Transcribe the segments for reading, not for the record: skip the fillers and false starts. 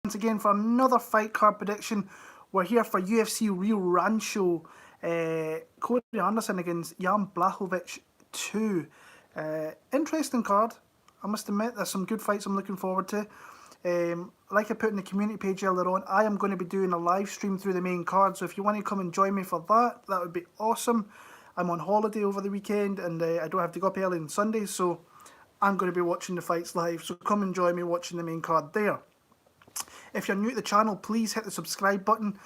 once again for another fight card prediction. We're here for UFC Real Rancho. Corey Anderson against Jan Blachowicz 2. Interesting card. I must admit, there's some good fights I'm looking forward to. Like I put in the community page earlier on, I am going to be doing a live stream through the main card. So if you want to come and join me for that, that would be awesome. I'm on holiday over the weekend and I don't have to go up early on Sunday. So I'm going to be watching the fights live. So come and join me watching the main card there. If you're new to the channel, please hit the subscribe button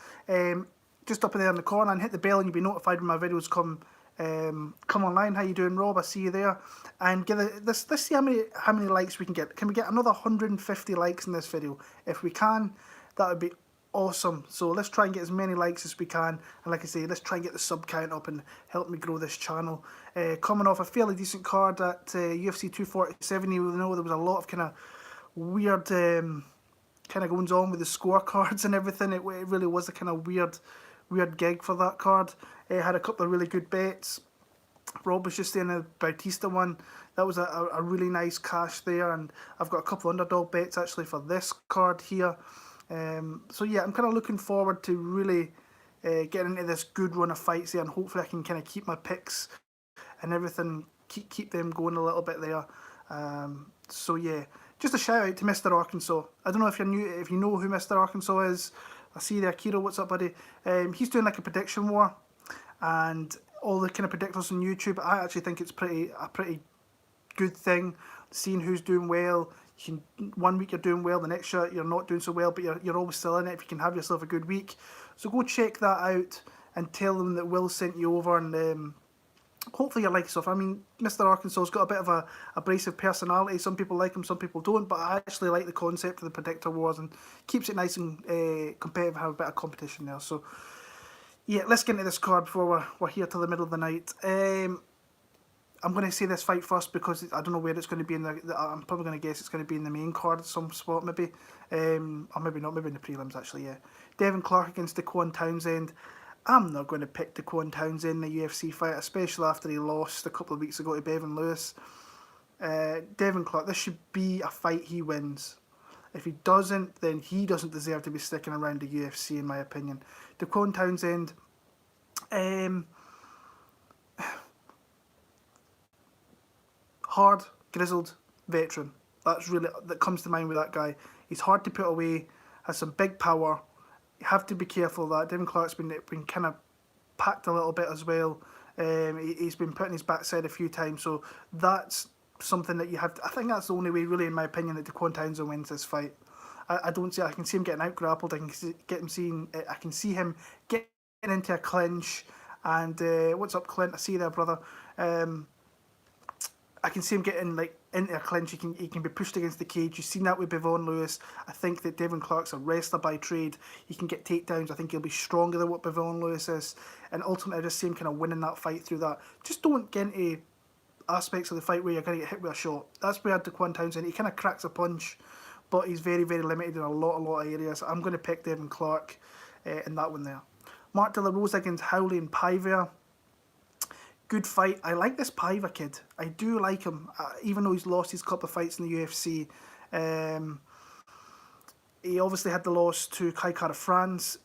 just up there in the corner and hit the bell and you'll be notified when my videos come online. How you doing, Rob? I see you there. And give it, let's see how many likes we can get. Can we get another 150 likes in this video? If we can, that would be awesome. So let's try and get as many likes as we can. And like I say, let's try and get the sub count up and help me grow this channel. Coming off a fairly decent card at UFC 247, you know there was a lot of kind of weird kind of goes on with the scorecards and everything. It really was a kind of weird gig for that card. It had a couple of really good bets. Rob was just saying a Bautista one. That was a really nice cash there, and I've got a couple of underdog bets actually for this card here. So yeah, I'm kind of looking forward to really getting into this good run of fights here, and hopefully I can kind of keep my picks and everything, keep them going a little bit there. So yeah, just a shout out to Mr. Arkansas. I don't know if you know who Mr. Arkansas is. I see there, Kiro, what's up, buddy? He's doing like a prediction war, and all the kind of predictors on YouTube. I actually think it's a pretty good thing, seeing who's doing well. You can, one week you're doing well, the next year you're not doing so well, but you're always still in it if you can have yourself a good week. So go check that out and tell them that Will sent you over, and hopefully you like stuff. I mean, Mr. Arkansas's got a bit of a abrasive personality. Some people like him, some people don't, but I actually like the concept of the predictor wars and keeps it nice and competitive, have a bit of competition there. So yeah, let's get into this card before we're here till the middle of the night. I'm going to say this fight first because I don't know where it's going to be in I'm probably going to guess it's going to be in the main card at some spot maybe. Or maybe not, maybe in the prelims actually, yeah. Devin Clark against Daquan Townsend. I'm not going to pick Daquan Townsend in the UFC fight, especially after he lost a couple of weeks ago to Bevan Lewis. Devin Clark, this should be a fight he wins. If he doesn't, then he doesn't deserve to be sticking around the UFC, in my opinion. Daquan Townsend, hard, grizzled veteran. That comes to mind with that guy. He's hard to put away, has some big power. You have to be careful of that. Devin Clark's been kind of packed a little bit as well. He's been put in his backside a few times, so that's something that you have to, I think that's the only way, really, in my opinion, that Daquan Townsend wins this fight. I don't see. I can see him getting out grappled. I can see him getting into a clinch. And what's up, Clint? I see you there, brother. I can see him getting into a clinch. He can be pushed against the cage. You've seen that with Bevan Lewis. I think that Devin Clark's a wrestler by trade. He can get takedowns. I think he'll be stronger than what Bevan Lewis is. And ultimately, I just see him kind of winning that fight through that. Just don't get into aspects of the fight where you're going to get hit with a shot. That's where Daquan Townsend, he kind of cracks a punch, but he's very, very limited in a lot of areas. I'm going to pick Devin Clark in that one there. Mark De La Rosa against Howley and Paiva. Good fight. I like this Paiva kid. I do like him, even though he's lost his couple of fights in the UFC. He obviously had the loss to Kai Kara France.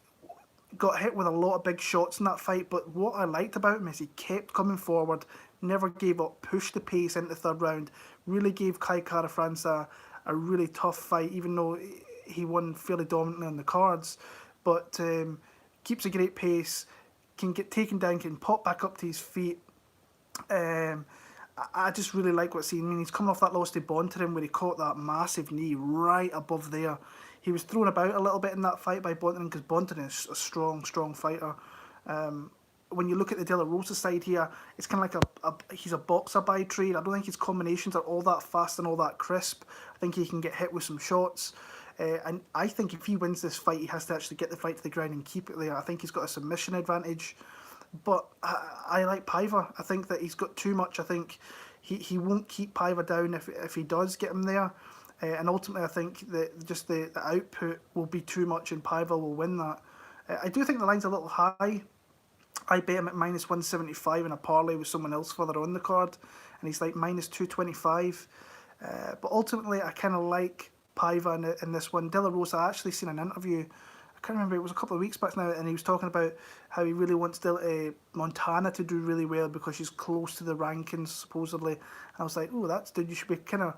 Got hit with a lot of big shots in that fight, but what I liked about him is he kept coming forward, never gave up, pushed the pace into the third round, really gave Kai Kara France a really tough fight, even though he won fairly dominantly on the cards. But keeps a great pace, can get taken down, can pop back up to his feet. I just really like what's seen. I mean, he's coming off that loss to Bontorin where he caught that massive knee right above there. He was thrown about a little bit in that fight by Bontorin because Bontorin is a strong fighter. When you look at the De La Rosa side here, it's kind of like he's a boxer by trade. I don't think his combinations are all that fast and all that crisp. I think he can get hit with some shots. And I think if he wins this fight, he has to actually get the fight to the ground and keep it there. I think he's got a submission advantage. But I like Paiva. I think that he's got too much. I think he won't keep Paiva down if he does get him there. And ultimately, I think that just the output will be too much and Paiva will win that. I do think the line's a little high. I bet him at minus 175 in a parlay with someone else further on the card. And he's like minus 225. But ultimately, I kind of like Paiva in this one. De La Rosa, I actually seen an interview, I can't remember, it was a couple of weeks back now, and he was talking about how he really wants Montana to do really well because she's close to the rankings, supposedly. And I was like, oh, dude, you should be kind of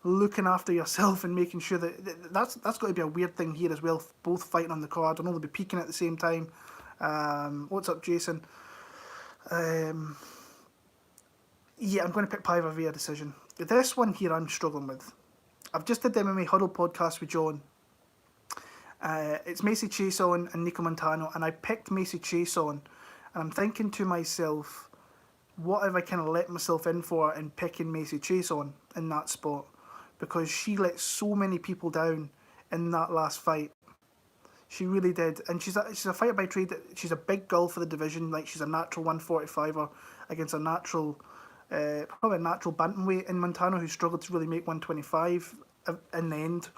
looking after yourself and making sure that's got to be a weird thing here as well, both fighting on the card. I know they'll be peaking at the same time. What's up, Jason? Yeah, I'm going to pick Paiva via decision. This one here I'm struggling with. I've just did the MMA Huddle podcast with John. It's Macy Chiasson and Nicco Montano, and I picked Macy Chiasson, and I'm thinking to myself, what have I kind of let myself in for in picking Macy Chiasson in that spot? Because she let so many people down in that last fight. She really did, and she's a fighter by trade. She's a big girl for the division. Like, she's a natural 145er against a natural, probably a natural bantamweight in Montano, who struggled to really make 125 in the end.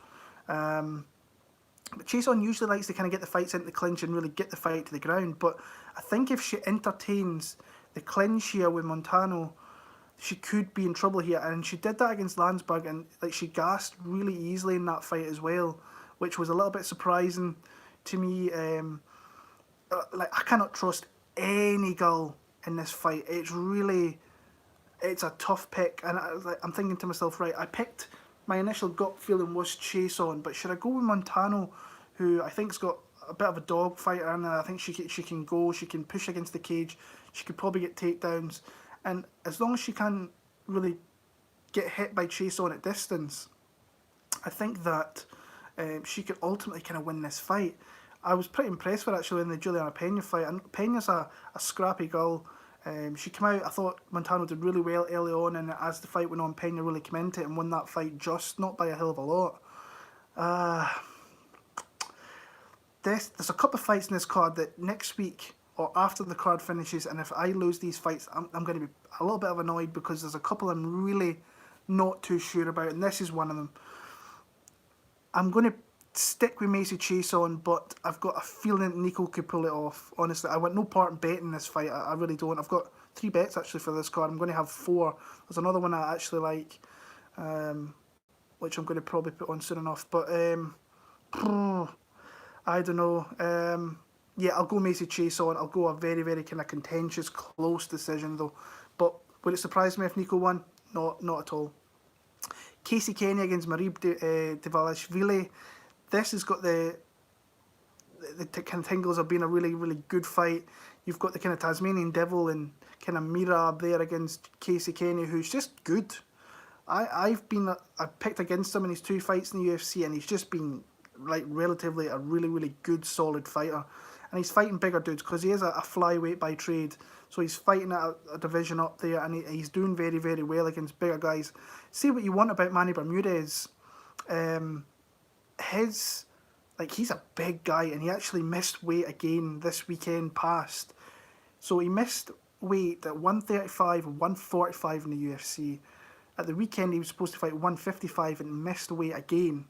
But Chiasson usually likes to kind of get the fights into the clinch and really get the fight to the ground. But I think if she entertains the clinch here with Montano, she could be in trouble here. And she did that against Landsberg, and like, she gassed really easily in that fight as well, which was a little bit surprising to me. Like, I cannot trust any girl in this fight. It's a tough pick, and I'm thinking to myself, right, I picked, my initial gut feeling was Chiasson, but should I go with Montano, who I think's got a bit of a dog fighter in there? I think she can go, she can push against the cage, she could probably get takedowns, and as long as she can really get hit by Chiasson at distance, I think that she could ultimately kind of win this fight. I was pretty impressed with her actually in the Juliana Pena fight, and Pena's a scrappy girl. She came out, I thought Montano did really well early on, and as the fight went on, Pena really came into it and won that fight, just not by a hell of a lot. There's a couple of fights in this card that next week or after the card finishes, and if I lose these fights, I'm going to be a little bit of annoyed, because there's a couple I'm really not too sure about, and this is one of them. I'm going to stick with Macy Chiasson, but I've got a feeling that Nicco could pull it off. Honestly, I want no part in betting this fight. I really don't. I've got 3 bets actually for this card. I'm going to have 4. There's another one I actually like, which I'm going to probably put on soon enough. But I don't know. Yeah, I'll go Macy Chiasson. I'll go a very, very kind of contentious, close decision though. But would it surprise me if Nicco won? Not at all. Kenney against Merab Dvalishvili. This has got the kind of tingles of being a really, really good fight. You've got the kind of Tasmanian Devil and kind of Merab there against Kenney, who's just good. I've picked against him in his 2 fights in the UFC, and he's just been like relatively a really, really good, solid fighter. And he's fighting bigger dudes because he is a flyweight by trade. So he's fighting at a division up there, and he's doing very, very well against bigger guys. Say what you want about Manny Bermudez. He's a big guy, and he actually missed weight again this weekend past. So he missed weight at 135 and 145 in the UFC. At the weekend he was supposed to fight 155 and missed weight again,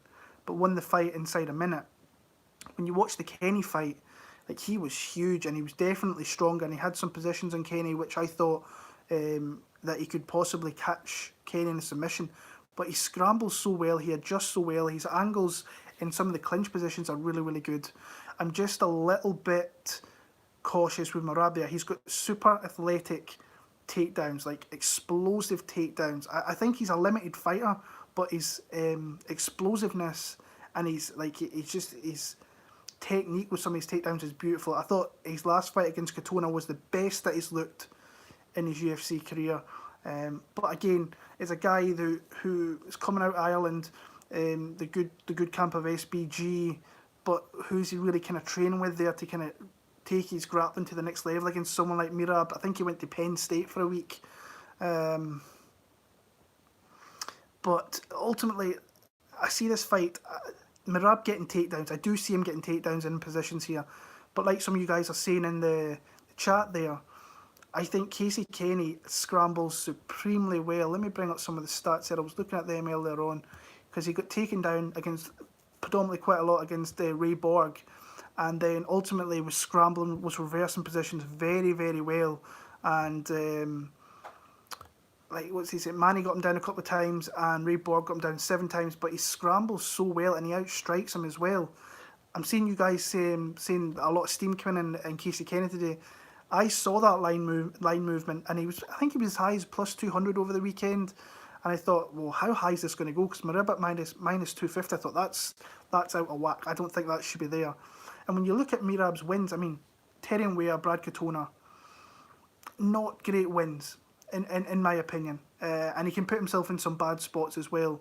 but won the fight inside a minute. When you watch the Kenney fight, like, he was huge, and he was definitely stronger, and he had some positions on Kenney which I thought that he could possibly catch Kenney in a submission. But he scrambles so well, he adjusts so well, his angles in some of the clinch positions are really, really good. I'm just a little bit cautious with Merab there. He's got super athletic takedowns, like explosive takedowns. I think he's a limited fighter, but his explosiveness and his technique with some of his takedowns is beautiful. I thought his last fight against Katona was the best that he's looked in his UFC career. But again, it's a guy who is coming out of Ireland, the good camp of SBG, but who's he really kind of training with there to kind of take his grappling to the next level against someone like Merab? I think he went to Penn State for a week. But ultimately, I see this fight, Merab getting takedowns. I do see him getting takedowns in positions here. But like some of you guys are saying in the chat there, I think Kenney scrambles supremely well. Let me bring up some of the stats here. I was looking at them earlier on, because he got taken down against predominantly quite a lot against Ray Borg, and then ultimately was scrambling, was reversing positions very, very well. And like, what's he say? Manny got him down a couple of times, and Ray Borg got him down 7 times. But he scrambles so well, and he outstrikes him as well. I'm seeing you guys saying a lot of steam coming in Casey Kenney today. I saw that line movement, and I think he was as high as plus 200 over the weekend. And I thought, well, how high is this going to go? Because Merab at minus 250, I thought that's out of whack. I don't think that should be there. And when you look at Merab's wins, I mean, Terrion Ware, Brad Katona, not great wins, in my opinion. And he can put himself in some bad spots as well.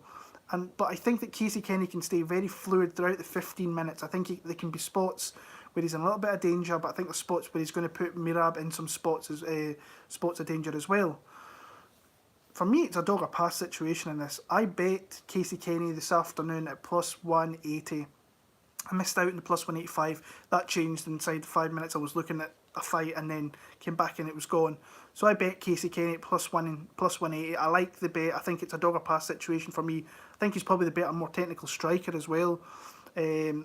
But I think that Casey Kenney can stay very fluid throughout the 15 minutes. I think there can be spots where he's in a little bit of danger, but I think there's spots where he's going to put Merab in some spots of danger as well. For me, it's a dog or pass situation in this. I bet Casey Kenney this afternoon at plus 180. I missed out on the plus 185. That changed inside 5 minutes. I was looking at a fight and then came back and it was gone. So I bet Casey Kenney at plus 180. I like the bet. I think it's a dog or pass situation for me. I think he's probably the better, more technical striker as well. He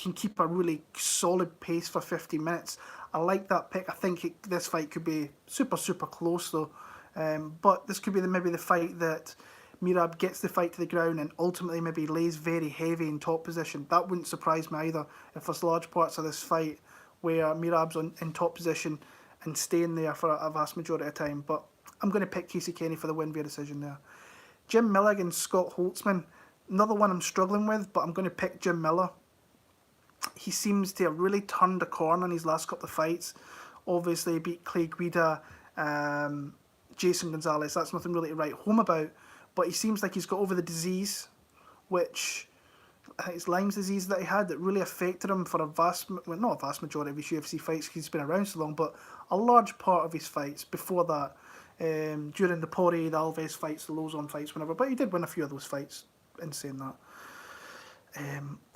can keep a really solid pace for 50 minutes. I like that pick. I think this fight could be super, super close though. But this could be maybe the fight that Merab gets the fight to the ground and ultimately maybe lays very heavy in top position. That wouldn't surprise me either if there's large parts of this fight where Merab's in top position and staying there for a vast majority of time. But I'm going to pick Casey Kenney for the win via decision there. Jim Miller against Scott Holtzman. Another one I'm struggling with, but I'm going to pick Jim Miller. He seems to have really turned a corner in his last couple of fights. Obviously, he beat Clay Guida, Jason Gonzalez. That's nothing really to write home about. But he seems like he's got over the disease, which I think it's Lyme's disease that he had that really affected him for not a vast majority of his UFC fights because he's been around so long, but a large part of his fights before that, during the Poirier, the Alves fights, the Lozon fights, whenever. But he did win a few of those fights in saying that.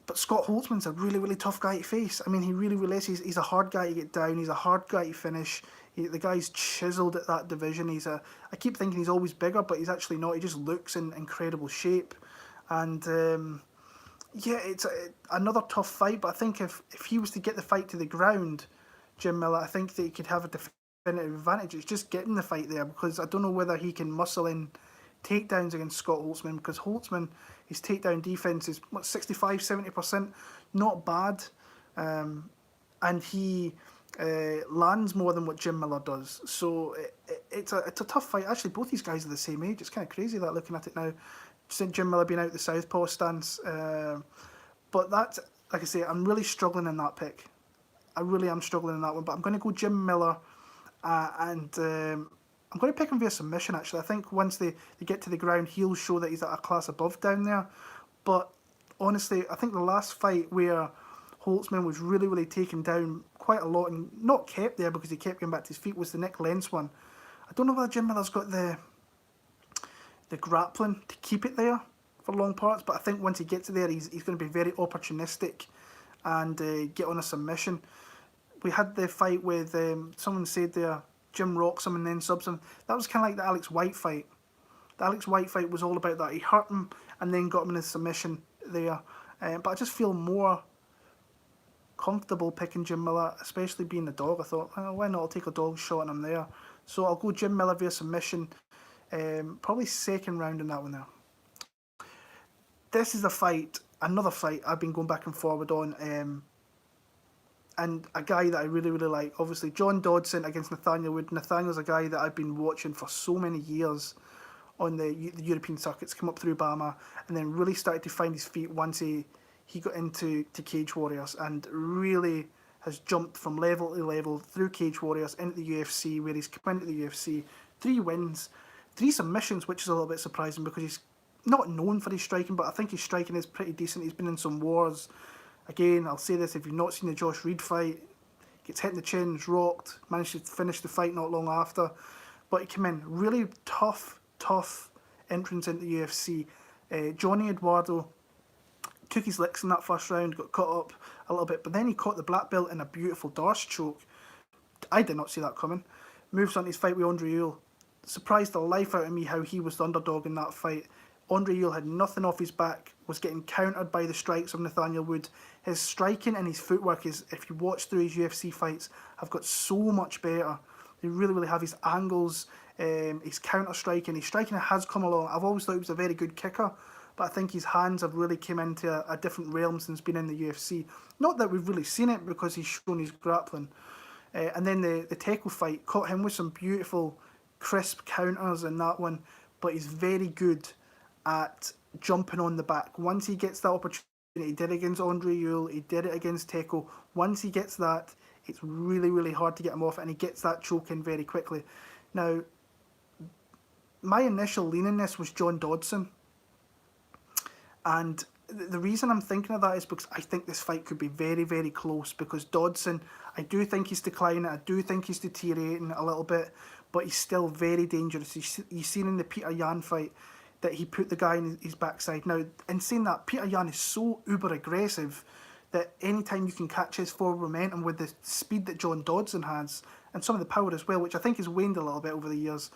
But Scott Holtzman's a really, really tough guy to face. I mean, he really is. He's a hard guy to get down. He's a hard guy to finish. The guy's chiseled at that division. I keep thinking he's always bigger, but he's actually not. He just looks in incredible shape. And yeah, it's another tough fight. But I think if he was to get the fight to the ground, Jim Miller, I think that he could have a definitive advantage. It's just getting the fight there, because I don't know whether he can muscle in takedowns against Scott Holtzman, because Holtzman, his takedown defense is 65-70%, not bad, and he lands more than what Jim Miller does. So it's a tough fight. Actually, both these guys are the same age. It's kind of crazy that looking at it now. Since Jim Miller being out the southpaw stance, but that's, like I say, I'm really struggling in that pick. I really am struggling in that one. But I'm going to go Jim Miller, and I'm going to pick him via submission, actually. I think once they get to the ground, he'll show that he's at a class above down there. But honestly, I think the last fight where Holtzman was really taken down quite a lot and not kept there because he kept going back to his feet was the Nick Lentz one. I don't know whether Jim Miller's got the grappling to keep it there for long parts, but I think once he gets there, he's going to be very opportunistic and get on a submission. We had the fight with, someone said there, Jim rocks him and then subs him. That was kind of like the Alex White fight. The Alex White fight was all about that. He hurt him and then got him in his submission there. But I just feel more comfortable picking Jim Miller, especially being the dog. I thought, oh, why not? I'll take a dog shot on him there. So I'll go Jim Miller via submission. Probably second round in that one there. This is a fight, another fight I've been going back and forward on. And a guy that I really like, obviously John Dodson against Nathanial Wood. Nathanial's a guy that I've been watching for so many years on the European circuits, come up through Bama, and then really started to find his feet once he got into Cage Warriors, and really has jumped from level to level through Cage Warriors into the UFC, where he's come into the UFC, 3 wins, 3 submissions, which is a little bit surprising because he's not known for his striking, but I think his striking is pretty decent. He's been in some wars. Again, I'll say this, if you've not seen the Josh Reed fight, gets hit in the chin, is rocked, managed to finish the fight not long after. But he came in really tough entrance into the UFC. Johnny Eduardo took his licks in that first round, got caught up a little bit, but then he caught the black belt in a beautiful Darce choke. I did not see that coming. Moves on to his fight with Andre Ewell. Surprised the life out of me how he was the underdog in that fight. Andre Ewell had nothing off his back, was getting countered by the strikes of Nathanial Wood. His striking and his footwork is, if you watch through his UFC fights, have got so much better. They really have his angles, His counter-striking, his striking has come along. I've always thought he was a very good kicker, but I think his hands have really came into a different realm since being in the UFC. Not that we've really seen it because he's shown his grappling. And then the Tecco fight caught him with some beautiful, crisp counters in that one, but he's very good at jumping on the back. Once he gets that opportunity, he did it against Andre Ewell, he did it against Tecco. Once he gets that, it's really, really hard to get him off, and he gets that choke in very quickly. Now, my initial lean in this was John Dodson. And the reason I'm thinking of that is because I think this fight could be very, very close, because Dodson, I do think he's declining, I do think he's deteriorating a little bit, but he's still very dangerous. You've seen in the Peter Yan fight that he put the guy in his backside. Now, in saying that, Peter Yan is so uber aggressive that anytime you can catch his forward momentum with the speed that John Dodson has, and some of the power as well, which I think has waned a little bit over the years,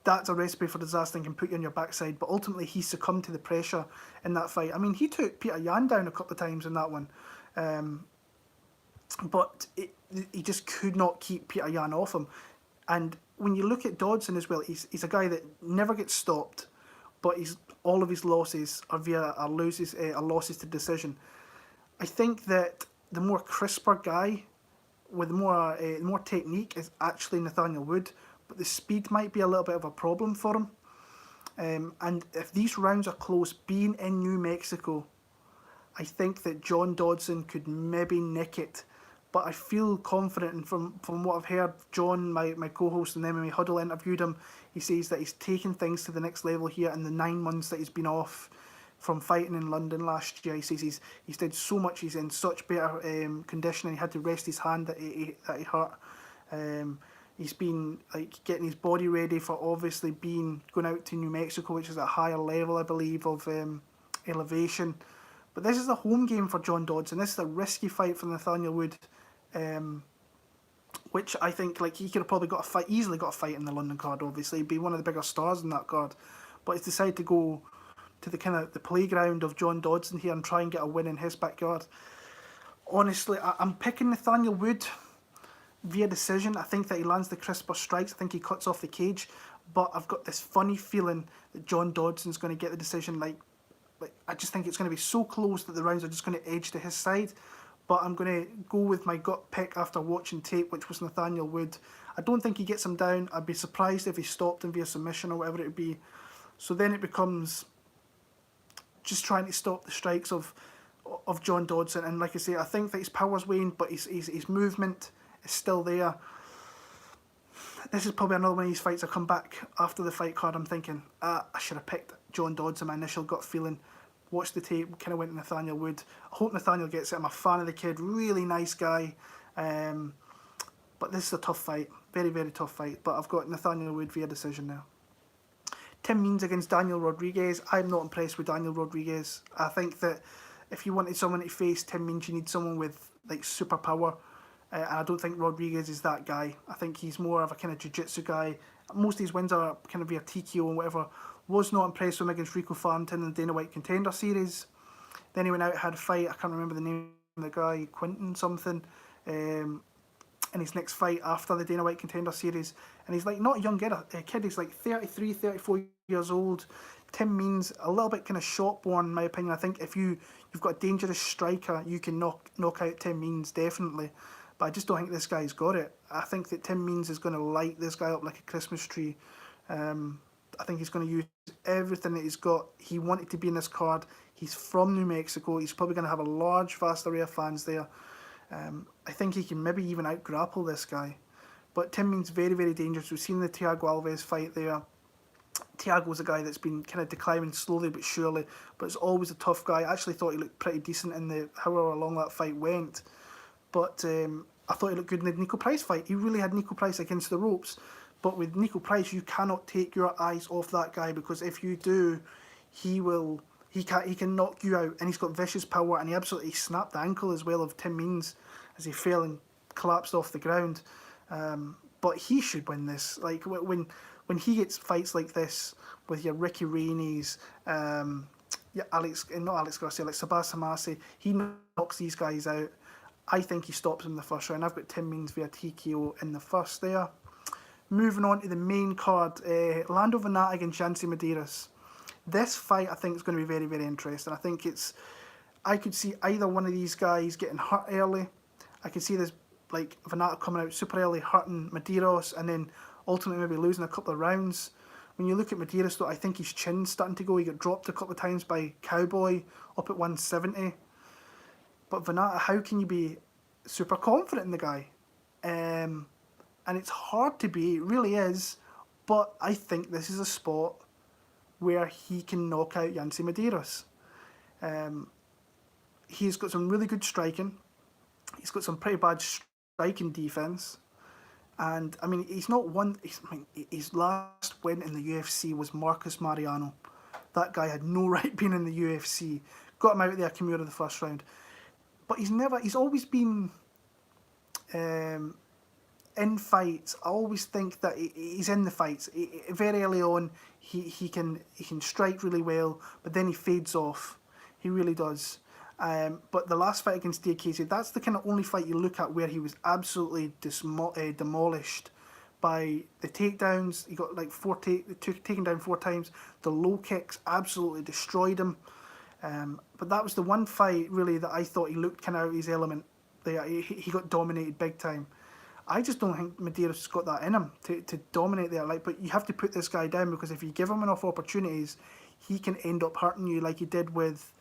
that's a recipe for disaster and can put you on your backside. But ultimately, he succumbed to the pressure in that fight. I mean, he took Peter Yan down a couple of times in that one. But he just could not keep Peter Yan off him. And when you look at Dodson as well, he's a guy that never gets stopped, but all of his losses are losses to decision. I think that the more crisper guy with more technique is actually Nathaniel Wood, but the speed might be a little bit of a problem for him. And if these rounds are close, being in New Mexico, I think that John Dodson could maybe nick it. But I feel confident, and from what I've heard, John, my co-host in the MMA Huddle, interviewed him. He says that he's taken things to the next level here in the 9 months that he's been off from fighting in London last year. He says he's did so much, he's in such better condition, and he had to rest his hand that he hurt. He's been like getting his body ready for obviously going out to New Mexico, which is a higher level, I believe, of elevation. But this is a home game for John Dodson. This is a risky fight for Nathaniel Wood, which I think like he could have probably easily got a fight in the London card. Obviously, he'd be one of the bigger stars in that card, but he's decided to go to the kind of the playground of John Dodson here and try and get a win in his backyard. Honestly, I'm picking Nathaniel Wood via decision. I think that he lands the crisper strikes. I think he cuts off the cage, but I've got this funny feeling that John Dodson's going to get the decision. Like I just think it's going to be so close that the rounds are just going to edge to his side. But I'm going to go with my gut pick after watching tape, which was Nathaniel Wood. I don't think he gets him down. I'd be surprised if he stopped him via submission or whatever it would be. So then it becomes just trying to stop the strikes of John Dodson. And like I say, I think that his power's waned, but his movement is still there. This is probably another one of these fights I come back after the fight card. I'm thinking, I should have picked John Dodson. My initial gut feeling. Watched the tape, kind of went to Nathaniel Wood. I hope Nathaniel gets it. I'm a fan of the kid. Really nice guy. But this is a tough fight. Very, very tough fight. But I've got Nathaniel Wood via decision now. Tim Means against Daniel Rodriguez. I'm not impressed with Daniel Rodriguez. I think that if you wanted someone to face Tim Means, you need someone with like superpower. And I don't think Rodriguez is that guy. I think he's more of a kind of jiu-jitsu guy. Most of his wins are kind of via TKO and whatever. Was not impressed with him against Rico Farrington in the Dana White Contender Series. Then he went out and had a fight. I can't remember the name of the guy, Quinton something. In his next fight after the Dana White Contender Series. And he's like not a young kid. He's like 33, 34 years old. Tim Means a little bit kind of shot-born, in my opinion. I think if you've got a dangerous striker, you can knock out Tim Means, definitely. But I just don't think this guy's got it. I think that Tim Means is going to light this guy up like a Christmas tree. I think he's going to use everything that he's got. He wanted to be in this card. He's from New Mexico. He's probably going to have a large, vast array of fans there. I think he can maybe even out-grapple this guy. But Tim Means very, very dangerous. We've seen the Thiago Alves fight there. Thiago's a guy that's been kind of declining slowly but surely, but it's always a tough guy. I actually thought he looked pretty decent in the however long that fight went. But I thought he looked good in the Nicco Price fight. He really had Nicco Price against the ropes. But with Nicco Price, you cannot take your eyes off that guy, because if you do, he can knock you out, and he's got vicious power, and he absolutely snapped the ankle as well of Tim Means as he fell and collapsed off the ground. But he should win this. Like when he gets fights like this with your Ricky Rainey's, Sebastian Macy, he knocks these guys out. I think he stops him in the first round. I've got Tim Means via TKO in the first there. Moving on to the main card, Lando Vannata against Yancy Mederios. This fight, I think, is going to be very, very interesting. I could see either one of these guys getting hurt early. I could see this, like, Vannata coming out super early, hurting Mederios, and then ultimately maybe losing a couple of rounds. When you look at Mederios, though, I think his chin's starting to go. He got dropped a couple of times by Cowboy up at 170. But Vannata, how can you be super confident in the guy? And it's hard to be, it really is. But I think this is a spot where he can knock out Yancy Mederios. He's got some really good striking. He's got some pretty bad striking defense. And, I mean, he's not one... his last win in the UFC was Marcus Mariano. That guy had no right being in the UFC. Got him out of there, Kimura the first round. But he's always been in fights. I always think that he's in the fights. Very early on, he can strike really well, but then he fades off. He really does. But the last fight against Diakese, that's the kind of only fight you look at where he was absolutely demolished by the takedowns. He got like taken down 4 times. The low kicks absolutely destroyed him. But that was the one fight really that I thought he looked kind of out of his element. He got dominated big time. I just don't think Medeiros has got that in him to dominate there. Like, but you have to put this guy down, because if you give him enough opportunities, he can end up hurting you like he did with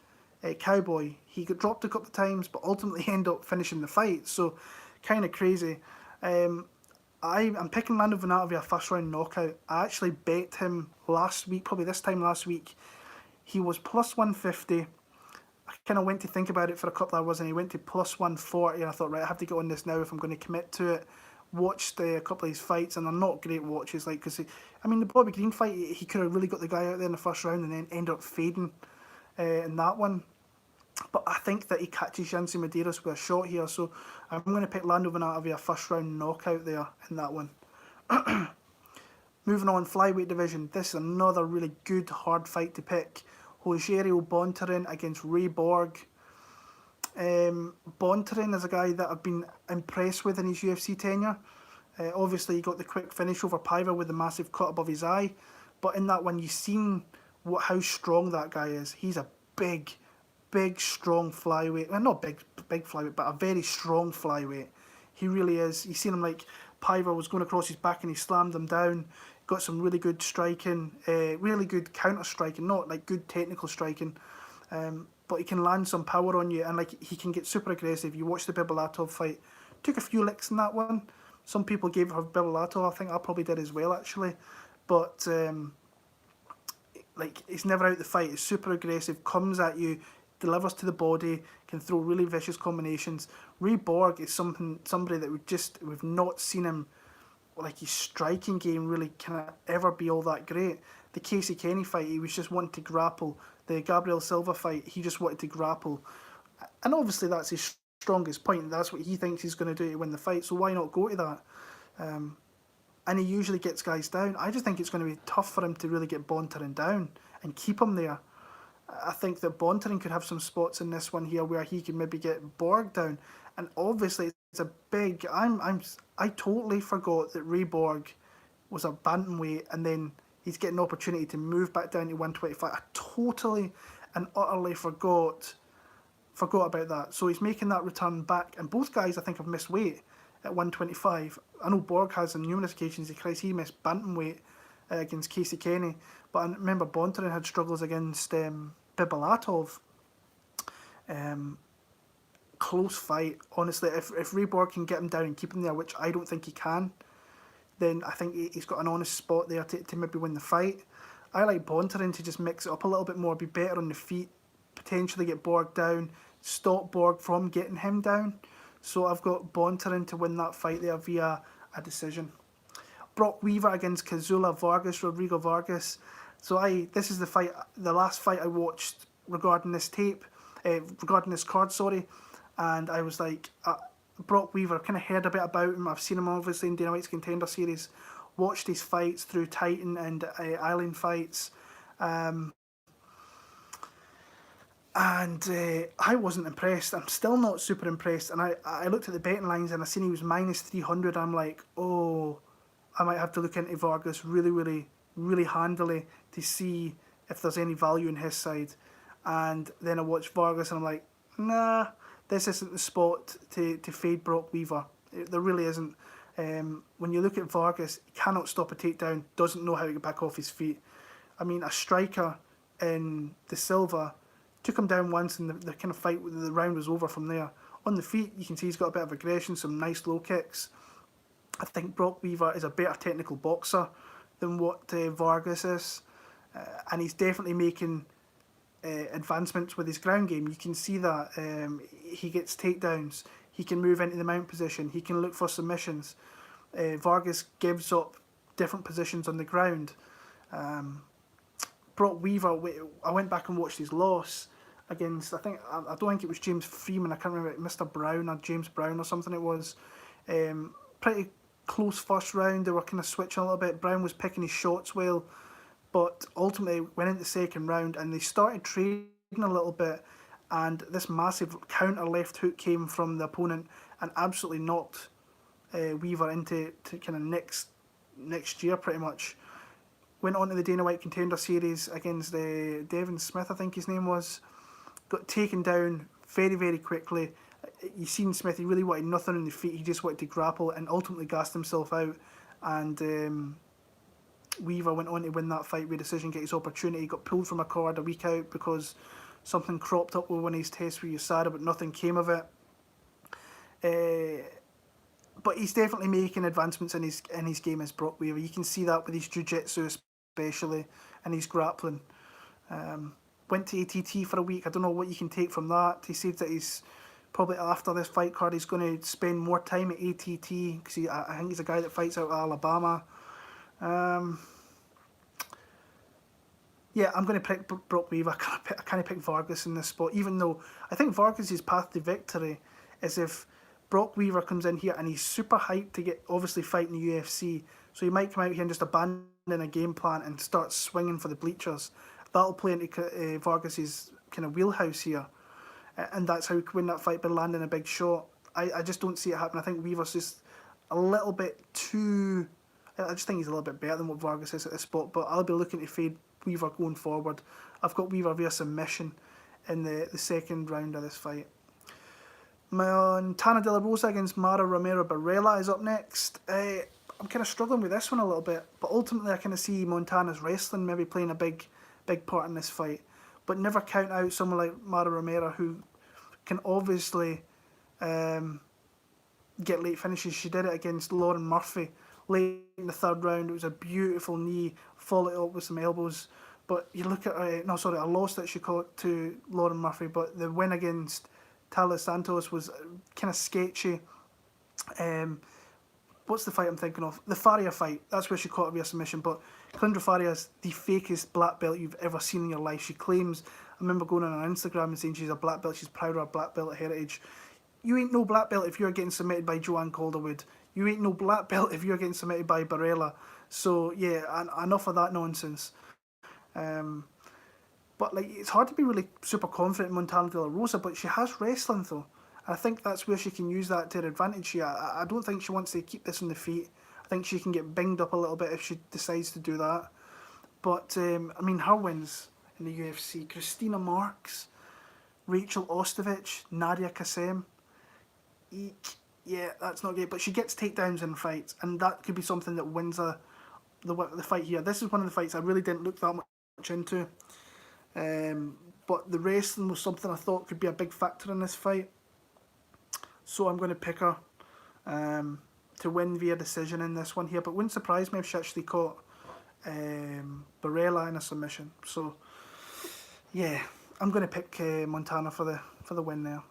Cowboy. He got dropped a couple of times, but ultimately end up finishing the fight. So, kind of crazy. I'm picking Lando Vannata via first round knockout. I actually bet him last week, probably this time last week. He was plus 150. I kind of went to think about it for a couple of hours, and he went to plus 140, and I thought, right, I have to get on this now if I'm going to commit to it. Watched a couple of his fights, and they're not great watches, like, because, I mean, the Bobby Green fight, he could have really got the guy out there in the first round and then end up fading in that one. But I think that he catches Yancy Medeiros with a shot here, so I'm going to pick Lando Vannata via first round knockout there in that one. Moving on, flyweight division. This is another really good, hard fight to pick. Rogerio Bontorin against Borg. Bontorin is a guy that I've been impressed with in his UFC tenure. Obviously, he got the quick finish over Paiva with the massive cut above his eye. But in that one, you've seen how strong that guy is. He's a big, strong flyweight. Well, not big flyweight, but a very strong flyweight. He really is. You've seen him, like, Paiva was going across his back and he slammed him down. Got some really good striking, really good counter striking, not like good technical striking, but he can land some power on you, and like he can get super aggressive. You watch the Bibolatov fight, took a few licks in that one. Some people gave it for Bibolatov. I think I probably did as well, actually, but like, he's never out the fight. He's super aggressive, comes at you, delivers to the body, can throw really vicious combinations. Borg is somebody that we've not seen him, like, his striking game really can ever be all that great. The Casey Kenney fight, he was just wanting to grapple. The Gabriel Silva fight, he just wanted to grapple. And obviously that's his strongest point. That's what he thinks he's going to do to win the fight, so why not go to that? And he usually gets guys down. I just think it's going to be tough for him to really get Bontorin down and keep him there. I think that Bontorin could have some spots in this one here where he could maybe get Borg down. And obviously it's a big... I totally forgot that Borg was a bantamweight, and then he's getting an opportunity to move back down to 125. I totally and utterly forgot about that. So he's making that return back, and both guys I think have missed weight at 125. I know Borg has on numerous occasions. He missed bantamweight against Casey Kenney, but I remember Bontorin had struggles against Bibolatov. Close fight, honestly. If Borg can get him down and keep him there, which I don't think he can, then I think he's got an honest spot there to maybe win the fight. I like Bontorin to just mix it up a little bit more, be better on the feet, potentially get Borg down, stop Borg from getting him down. So I've got Bontorin to win that fight there via a decision. Brok Weaver against Kazula Rodrigo Vargas. So this is the last fight I watched regarding this card, sorry. And I was like, Brok Weaver, kind of heard a bit about him. I've seen him obviously in Dana White's Contender Series. Watched his fights through Titan and Island Fights. And I wasn't impressed. I'm still not super impressed. And I looked at the betting lines and I seen he was minus 300. I'm like, oh, I might have to look into Vargas really handily to see if there's any value in his side. And then I watch Vargas and I'm like, nah, this isn't the spot to fade Brock Weaver. There really isn't. When you look at Vargas, he cannot stop a takedown, doesn't know how to get back off his feet. I mean, a striker in De Silva took him down once and the kind of fight, the round was over from there. On the feet, you can see he's got a bit of aggression, some nice low kicks. I think Brock Weaver is a better technical boxer than what Vargas is. And he's definitely making advancements with his ground game. You can see that he gets takedowns. He can move into the mount position. He can look for submissions. Vargas gives up different positions on the ground. Brock Weaver, I went back and watched his loss against, I don't think it was James Freeman, I can't remember, Mr. Brown or James Brown or something it was. Pretty close first round, they were kind of switching a little bit. Brown was picking his shots well, but ultimately went into the second round and they started trading a little bit, and this massive counter left hook came from the opponent and absolutely knocked Weaver into kind of next year pretty much. Went on to the Dana White Contender Series against Devin Smith, I think his name was. Got taken down very quickly. You seen Smith, he really wanted nothing on the feet, he just wanted to grapple and ultimately gassed himself out. And Weaver went on to win that fight with decision, get his opportunity, got pulled from a card a week out because something cropped up with one of his tests with USADA, but nothing came of it. But he's definitely making advancements in his game as Brock Weaver. You can see that with his jiu-jitsu especially, and his grappling. Went to ATT for a week. I don't know what you can take from that. He said that he's probably after this fight card he's going to spend more time at ATT because I think he's a guy that fights out of Alabama. Yeah, I'm going to pick Brock Weaver. I can't pick Vargas in this spot, even though I think Vargas' path to victory is if Brock Weaver comes in here and he's super hyped to get obviously fighting the UFC, so he might come out here and just abandon a game plan and start swinging for the bleachers. That'll play into Vargas' kind of wheelhouse here, and that's how he could win that fight by landing a big shot. I just don't see it happen. I think Weaver's just a little bit too... I just think he's a little bit better than what Vargas is at this spot, but I'll be looking to fade Weaver going forward. I've got Weaver via submission in the second round of this fight. Montano de la Rosa against Mara Romero Borella is up next. I'm kind of struggling with this one a little bit, but ultimately I kind of see Montana's wrestling maybe playing a big part in this fight, but never count out someone like Mara Romero who can obviously get late finishes. She did it against Lauren Murphy late in the third round. It was a beautiful knee, followed it up with some elbows. But you look at a loss that she caught to Lauren Murphy, but the win against Talis Santos was kind of sketchy. What's the fight I'm thinking of? The Faria fight. That's where she caught her via submission. But Kalindra Faria is the fakest black belt you've ever seen in your life. She claims, I remember going on her Instagram and saying she's a black belt, she's proud of her black belt heritage. You ain't no black belt if you're getting submitted by Joanne Calderwood. You ain't no black belt if you're getting submitted by Borella. So yeah, enough of that nonsense. But like, it's hard to be really super confident in Montano de la Rosa, but she has wrestling though. I think that's where she can use that to her advantage here. I don't think she wants to keep this on the feet. I think she can get binged up a little bit if she decides to do that. But, I mean, her wins in the UFC, Christina Marks, Rachel Ostovich, Nadia Kassem. Eek. Yeah, that's not great. But she gets takedowns in fights, and that could be something that wins the fight here. This is one of the fights I really didn't look that much into. But the wrestling was something I thought could be a big factor in this fight. So I'm going to pick her to win via decision in this one here. But it wouldn't surprise me if she actually caught Borella in a submission. So yeah, I'm going to pick Montano for the win there.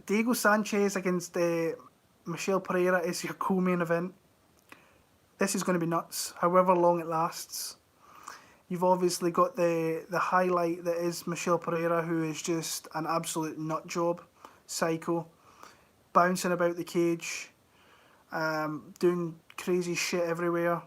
Diego Sanchez against Michel Pereira is your co-main event. This is going to be nuts, however long it lasts. You've obviously got the highlight that is Michel Pereira, who is just an absolute nut job. Psycho, bouncing about the cage, doing crazy shit everywhere,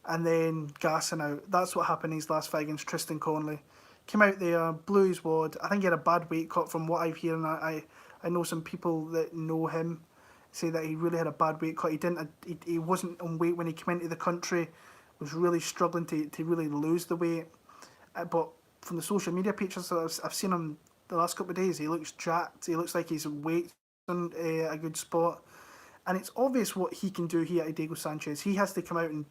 and then gassing out. That's what happened in his last fight against Tristan Conley. Came out there, blew his wad. I think he had a bad weight cut from what I've heard, and I know some people that know him say that he really had a bad weight cut. He wasn't on weight when he came into the country, was really struggling to really lose the weight. But from the social media pictures that I've seen him the last couple of days, he looks jacked. He looks like his weight's in a good spot. And it's obvious what he can do here at Diego Sanchez. He has to come out and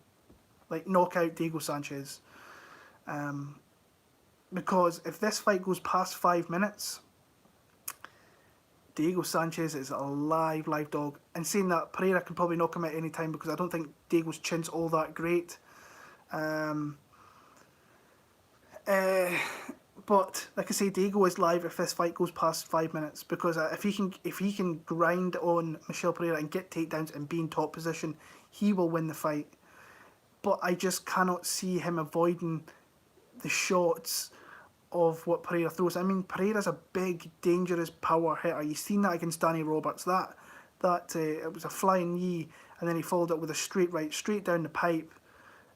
like knock out Diego Sanchez. Because if this fight goes past 5 minutes, Diego Sanchez is a live dog. And saying that, Pereira can probably knock him out any time because I don't think Diego's chin's all that great. But like I say, Diego is live if this fight goes past 5 minutes, because if he can grind on Michel Pereira and get takedowns and be in top position, he will win the fight. But I just cannot see him avoiding the shots of what Pereira throws. I mean, Pereira's a big, dangerous power hitter. You've seen that against Danny Roberts. That it was a flying knee, and then he followed up with a straight right, straight down the pipe,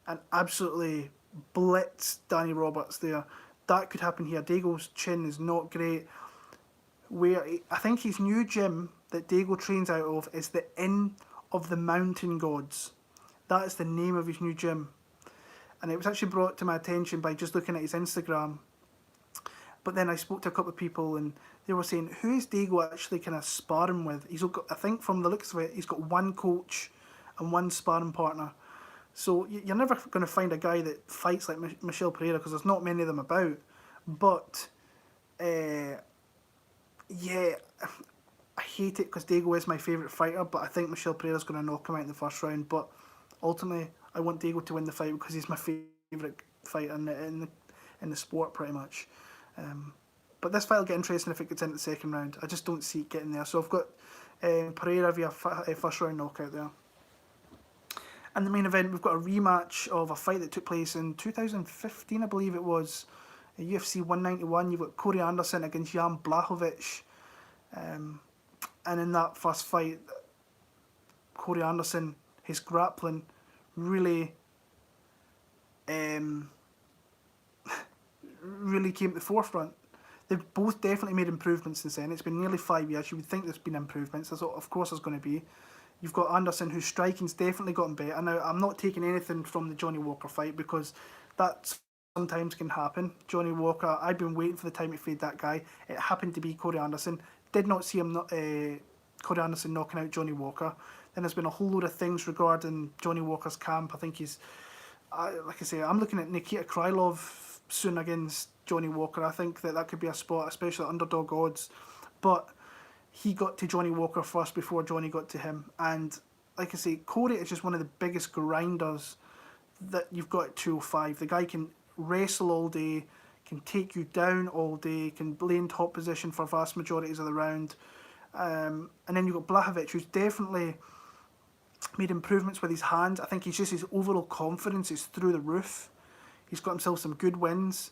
and absolutely blitzed Danny Roberts there. That could happen here. Diego's chin is not great. I think his new gym that Diego trains out of is the Inn of the Mountain Gods. That is the name of his new gym. And it was actually brought to my attention by just looking at his Instagram. But then I spoke to a couple of people and they were saying, who is Diego actually kind of sparring with? He's got, I think from the looks of it, he's got one coach and one sparring partner. So you're never going to find a guy that fights like Michel Pereira, because there's not many of them about. But, yeah, I hate it because Diego is my favourite fighter, but I think Michel Pereira's going to knock him out in the first round. But ultimately, I want Diego to win the fight because he's my favourite fighter in the sport, pretty much. But this fight will get interesting if it gets into the second round. I just don't see it getting there. So I've got Pereira via first round knockout there. And the main event, we've got a rematch of a fight that took place in 2015, I believe it was, UFC 191. You've got Corey Anderson against Jan Blachowicz. And in that first fight, Corey Anderson, his grappling really really came to the forefront. They've both definitely made improvements since then. It's been nearly 5 years. You would think there's been improvements. Of course there's going to be. You've got Anderson, whose striking's definitely gotten better. Now, I'm not taking anything from the Johnny Walker fight because that sometimes can happen. Johnny Walker, I've been waiting for the time to fade that guy. It happened to be Corey Anderson. Did not see him, Corey Anderson knocking out Johnny Walker. Then there's been a whole load of things regarding Johnny Walker's camp. I think he's, like I say, I'm looking at Nikita Krylov soon against Johnny Walker. I think that could be a spot, especially at underdog odds. But he got to Johnny Walker first before Johnny got to him. And like I say, Corey is just one of the biggest grinders that you've got at 205. The guy can wrestle all day, can take you down all day, can lay in top position for vast majorities of the round. And then you've got Blachowicz, who's definitely made improvements with his hands. I think his overall confidence is through the roof. He's got himself some good wins.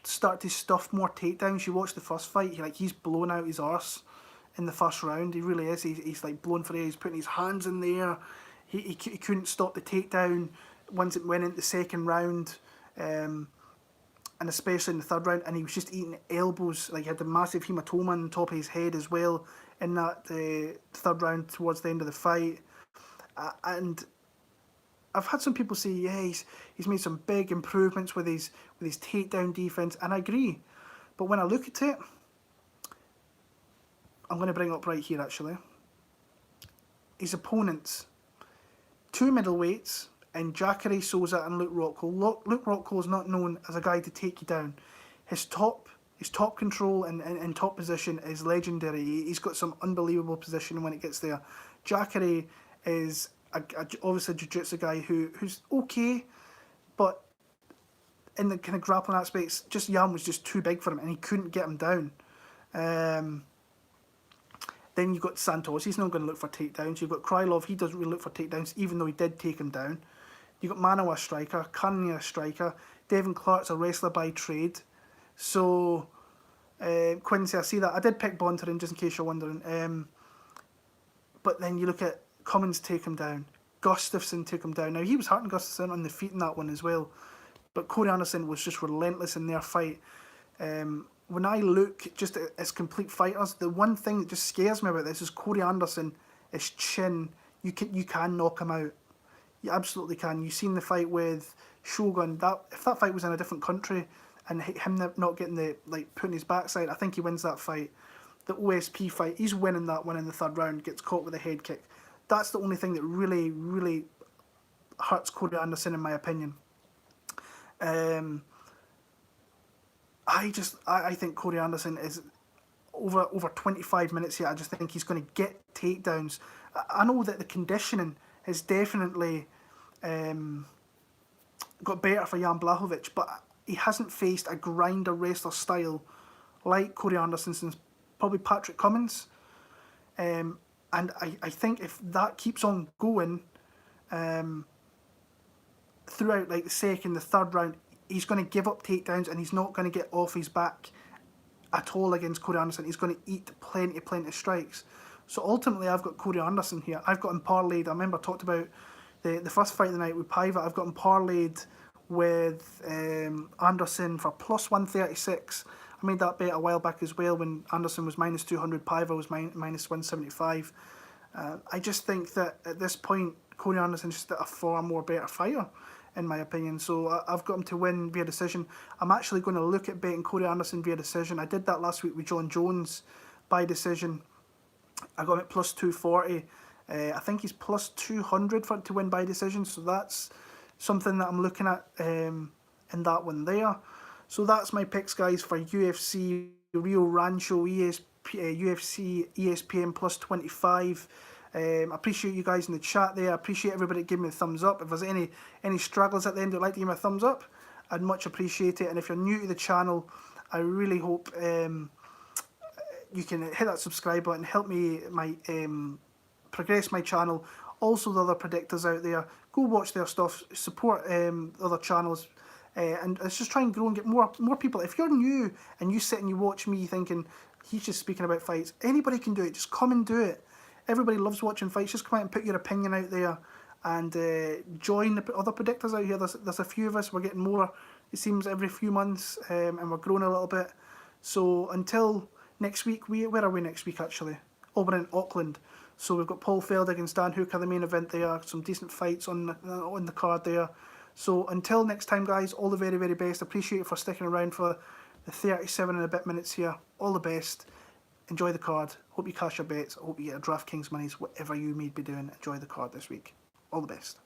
Start to stuff more takedowns. You watch the first fight, he's blown out his arse in the first round. He really is. He's like blown for air. He's putting his hands in the air. He couldn't stop the takedown once it went into the second round, and especially in the third round. And he was just eating elbows. Like, he had the massive hematoma on the top of his head as well in that third round towards the end of the fight. And I've had some people say, yeah, he's made some big improvements with his takedown defense, and I agree. But when I look at it, I'm going to bring it up right here actually. His opponents, two middleweights, and Jacare Souza and Luke Rockhold. Luke Rockhold is not known as a guy to take you down. His top control and top position is legendary. He's got some unbelievable position when it gets there. Jacare is obviously a jiu-jitsu guy who's okay, but in the kind of grappling aspects, Jan was just too big for him and he couldn't get him down. Then you've got Santos, he's not going to look for takedowns. You've got Krylov, he doesn't really look for takedowns, even though he did take him down. You've got Mano, a striker, Kenney, a striker, Devin Clark's a wrestler by trade. So, Quincy, I see that. I did pick Bontorin, just in case you're wondering. But then you look at Cummins take him down. Gustafsson took him down. Now, he was hurting Gustafsson on the feet in that one as well. But Corey Anderson was just relentless in their fight. when I look just as complete fighters, the one thing that just scares me about this is Corey Anderson, his chin. You can knock him out. You absolutely can. You've seen the fight with Shogun. That if that fight was in a different country and him not getting the putting his backside, I think he wins that fight. The OSP fight, he's winning that one in the third round. Gets caught with a head kick. That's the only thing that really hurts Corey Anderson, in my opinion. I think Corey Anderson is over 25 minutes here. I just think he's going to get takedowns. I know that the conditioning has definitely got better for Jan Blachowicz, but he hasn't faced a grinder wrestler style like Corey Anderson since probably Patrick Cummins. And I think if that keeps on going throughout the second, the third round, he's going to give up takedowns and he's not going to get off his back at all against Corey Anderson. He's going to eat plenty of strikes. So ultimately, I've got Corey Anderson here. I've got him parlayed. I remember I talked about the first fight of the night with Paiva. I've got him parlayed with Anderson for plus 136. I made that bet a while back as well when Anderson was minus 200, Paiva was minus 175. I just think that at this point, Corey Anderson's just a far more better fighter, in my opinion. So I've got him to win via decision. I'm actually going to look at betting Corey Anderson via decision. I did that last week with John Jones by decision. I got him at plus 240. I think he's plus 200 to win by decision. So that's something that I'm looking at in that one there. So that's my picks, guys, for UFC Rio Rancho UFC ESPN plus 25. I appreciate you guys in the chat there. I appreciate everybody giving me a thumbs up. If there's any struggles at the end, you'd like to give me a thumbs up, I'd much appreciate it. And if you're new to the channel, I really hope you can hit that subscribe button, help me progress my channel. Also, the other predictors out there, go watch their stuff, support other channels, and let's just try and grow and get more people. If you're new and you sit and you watch me thinking he's just speaking about fights, anybody can do it. Just come and do it. Everybody loves watching fights. Just come out and put your opinion out there and join the other predictors out here. There's a few of us. We're getting more, it seems, every few months, and we're growing a little bit. So until next week, where are we next week actually? Oh, we're in Auckland. So we've got Paul Feld against Dan Hooker, the main event there. Some decent fights on the card there. So until next time, guys, all the very, very best. Appreciate you for sticking around for the 37 and a bit minutes here. All the best. Enjoy the card. Hope you cash your bets. I hope you get a DraftKings monies, whatever you may be doing. Enjoy the card this week. All the best.